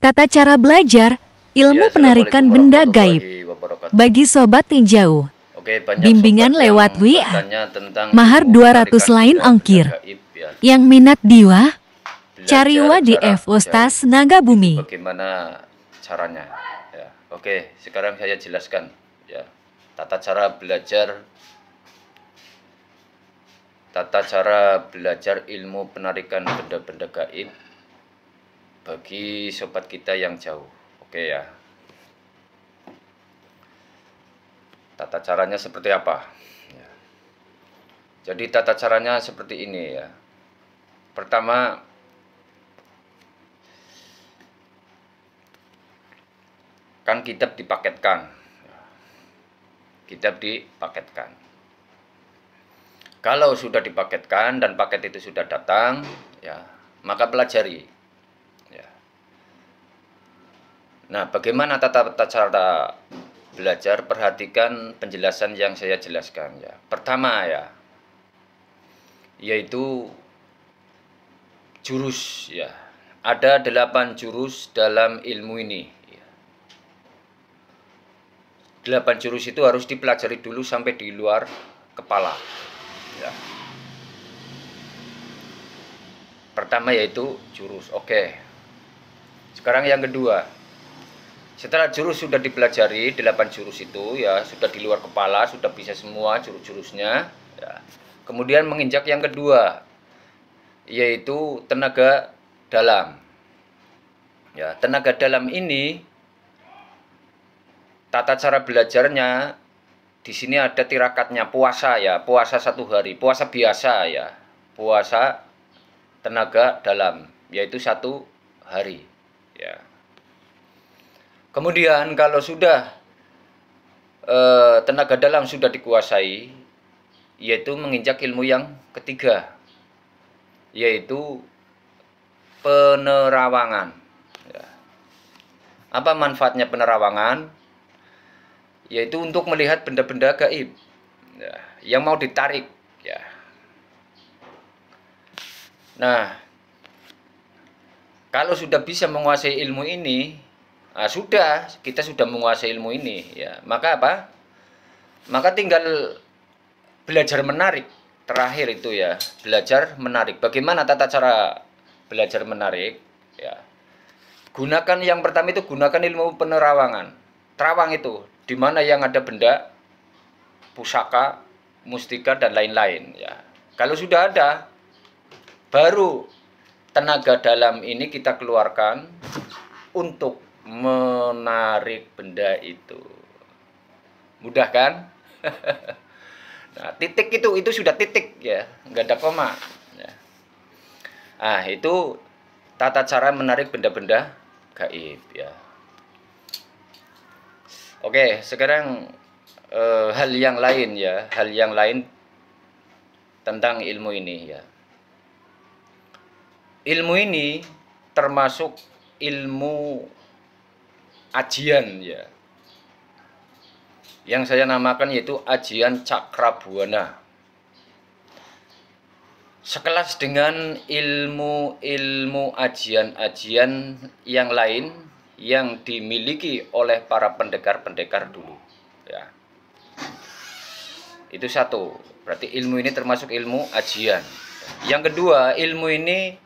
Tata cara belajar ilmu Ya, penarikan Assalamualaikum benda gaib. warahmatullahi wabarakatuh. Bagi sobat tinjau, Oke, banyak bimbingan sobat yang lewat WA, bertanya tentang mahar ilmu 200 penarikan lain benda ongkir. gaib ya. Yang minat diwa, Belajar cariwa di jarak F Ustas jauh. Naga Itu Bumi. bagaimana caranya? Ya. Oke, sekarang saya jelaskan ya. Tata cara belajar ilmu penarikan benda-benda gaib bagi sobat kita yang jauh. Oke ya. Tata caranya seperti apa? Ya. Jadi tata caranya seperti ini ya. Pertama, kan kitab dipaketkan. Kitab dipaketkan. Kalau sudah dipaketkan dan paket itu sudah datang, ya, maka pelajari. Ya. Nah, bagaimana tata cara belajar? Perhatikan penjelasan yang saya jelaskan ya. Pertama ya, yaitu jurus ya. Ada 8 jurus dalam ilmu ini. 8 jurus itu harus dipelajari dulu sampai di luar kepala. Ya. Pertama yaitu jurus. Oke. Sekarang yang kedua. Setelah jurus sudah dipelajari, 8 jurus itu ya sudah di luar kepala, sudah bisa semua jurus-jurusnya. Ya. Kemudian menginjak yang kedua, yaitu tenaga dalam. Ya, tenaga dalam ini tata cara belajarnya di sini ada tirakatnya, puasa ya, puasa 1 hari, puasa biasa ya, puasa tenaga dalam, yaitu 1 hari ya. Kemudian kalau sudah tenaga dalam sudah dikuasai, yaitu menginjak ilmu yang ketiga, yaitu penerawangan ya. Apa manfaatnya penerawangan? Yaitu untuk melihat benda-benda gaib ya, yang mau ditarik ya. Nah, kalau sudah bisa menguasai ilmu ini, nah sudah, kita sudah menguasai ilmu ini ya. Maka apa? Maka tinggal belajar menarik. Terakhir itu ya, belajar menarik. Bagaimana tata cara belajar menarik ya? Gunakan yang pertama itu gunakan ilmu penerawangan. Terawang itu di mana yang ada benda, pusaka, mustika dan lain-lain ya. Kalau sudah ada, baru tenaga dalam ini kita keluarkan untuk menarik benda itu. Mudah kan? Nah, titik itu sudah titik ya, nggak ada koma ya. Nah, itu tata cara menarik benda-benda gaib ya. Oke, sekarang hal yang lain ya, hal yang lain tentang ilmu ini ya. Ilmu ini termasuk ilmu ajian ya, yang saya namakan yaitu ajian Cakrabuana. Sekelas dengan ilmu-ilmu ajian-ajian yang lain yang dimiliki oleh para pendekar-pendekar dulu ya. Itu satu, berarti ilmu ini termasuk ilmu ajian. Yang kedua, ilmu ini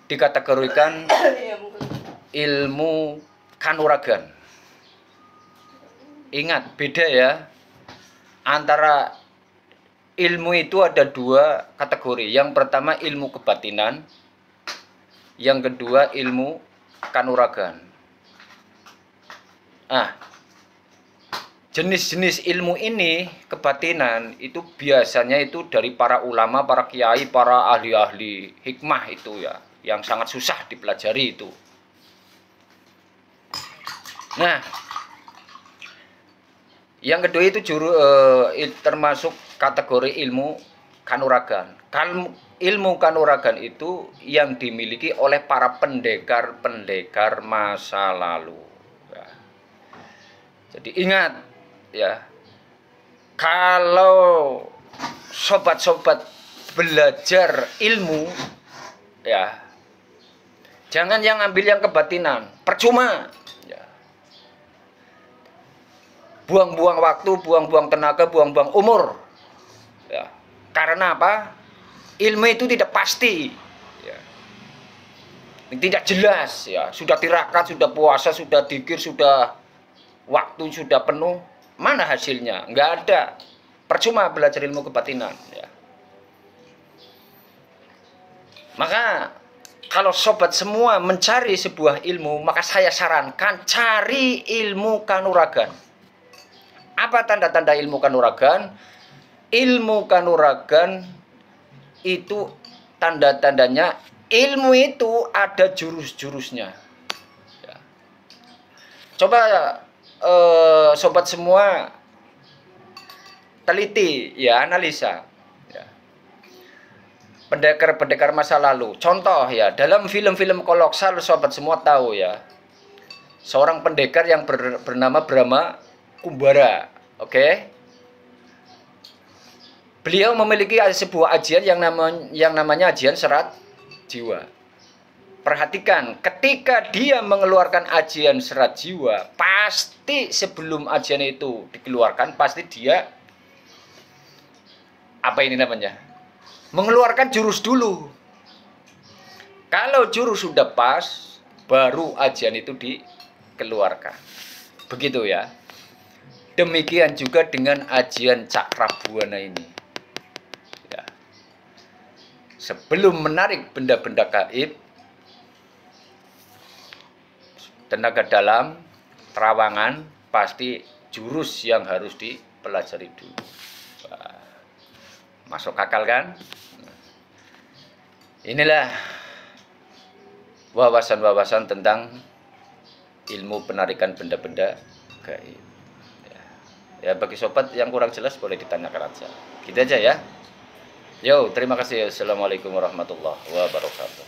dikategorikan ilmu kanuragan. Ingat, beda ya. Antara ilmu itu ada 2 kategori. Yang pertama ilmu kebatinan, yang kedua ilmu kanuragan. Nah, jenis-jenis ilmu ini kebatinan itu biasanya itu dari para ulama, para kiai, para ahli-ahli hikmah itu ya, yang sangat susah dipelajari itu. Nah, yang kedua itu termasuk kategori ilmu kanuragan. Ilmu kanuragan itu yang dimiliki oleh para pendekar-pendekar masa lalu. Ya. Jadi ingat ya, kalau sobat-sobat belajar ilmu ya, Jangan yang ambil yang kebatinan, percuma. Ya. Buang-buang waktu, buang-buang tenaga, buang-buang umur. Ya. Karena apa? Ilmu itu tidak pasti. Ya. Tidak jelas. Ya. Sudah tirakat, sudah puasa, sudah dzikir, sudah waktu sudah penuh. Mana hasilnya? Nggak ada. Percuma belajar ilmu kebatinan. Ya. Maka kalau sobat semua mencari sebuah ilmu, maka saya sarankan cari ilmu kanuragan. Apa tanda-tanda ilmu kanuragan? Ilmu kanuragan itu tanda-tandanya ilmu itu ada jurus-jurusnya. Ya. Coba sobat semua teliti, ya, analisa. Pendekar-pendekar masa lalu. Contoh ya, dalam film-film kolossal sobat semua tahu ya. Seorang pendekar yang bernama Brahma Kumbara. Oke. Beliau memiliki sebuah ajian yang namanya ajian serat jiwa. Perhatikan, ketika dia mengeluarkan ajian serat jiwa, pasti sebelum ajian itu dikeluarkan, pasti dia apa ini namanya? Mengeluarkan jurus dulu. Kalau jurus sudah pas, baru ajian itu dikeluarkan. Begitu ya. Demikian juga dengan ajian Cakrabuana ini. Ya. Sebelum menarik benda-benda gaib, tenaga dalam, terawangan, pasti jurus yang harus dipelajari dulu. Masuk akal kan? Inilah wawasan-wawasan tentang ilmu penarikan benda-benda gaib. Ya, bagi sobat yang kurang jelas boleh ditanyakan aja. Gitu aja ya. Yo, terima kasih. Assalamualaikum warahmatullahi wabarakatuh.